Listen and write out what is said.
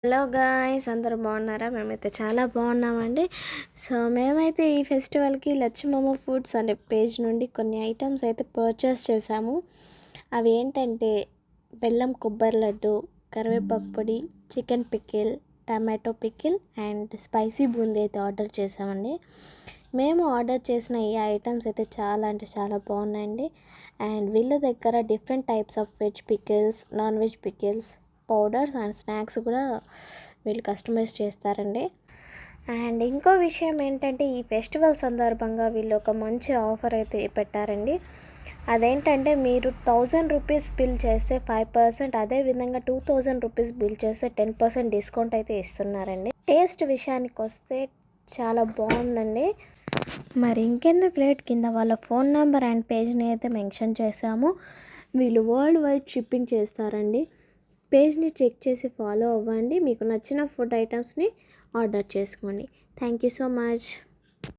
Hello guys, అందరూ బాగున్నారా? మేమైతే చాలా బాగున్నామండి. సో మేమైతే ఈ ఫెస్టివల్కి లచ్చిమమ్మ ఫుడ్స్ అనే పేజ్ నుండి కొన్ని ఐటమ్స్ అయితే పర్చేస్ చేసాము. అవి ఏంటంటే బెల్లం కొబ్బరి లడ్డు, కరివేపాకు పొడి, chicken pickle, tomato pickle and spicy boondi అయితే ఆర్డర్ చేసామండి. మేము ఆర్డర్ చేసిన ఈ ఐటమ్స్ అయితే చాలా అంటే చాలా బాగున్నాయండి. అండ్ వీళ్ళ దగ్గర different types of veg pickles, non veg pickles, powders and snacks కూడా వీళ్ళు కస్టమైజ్ చేస్తారండి. అండ్ ఇంకో విషయం ఏంటంటే ఈ ఫెస్టివల్ సందర్భంగా వీళ్ళు ఒక మంచి ఆఫర్ అయితే పెట్టారండి. అదేంటంటే మీరు 1000 రూపీస్ బిల్ చేస్తే 5%, అదేవిధంగా 2000 రూపీస్ బిల్ చేస్తే 10% డిస్కౌంట్ అయితే ఇస్తున్నారండి. టేస్ట్ విషయానికి వస్తే చాలా బాగుందండి. మరి ఇంకెందుకు లేట్, కింద వాళ్ళ ఫోన్ నెంబర్ అండ్ పేజ్ని అయితే మెన్షన్ చేశాము. వీళ్ళు వరల్డ్ వైడ్ షిప్పింగ్ చేస్తారండి. పేజ్ని చెక్ చేసి ఫాలో అవ్వండి. మీకు నచ్చిన ఫుడ్ ఐటమ్స్ని ఆర్డర్ చేసుకోండి. Thank you so much.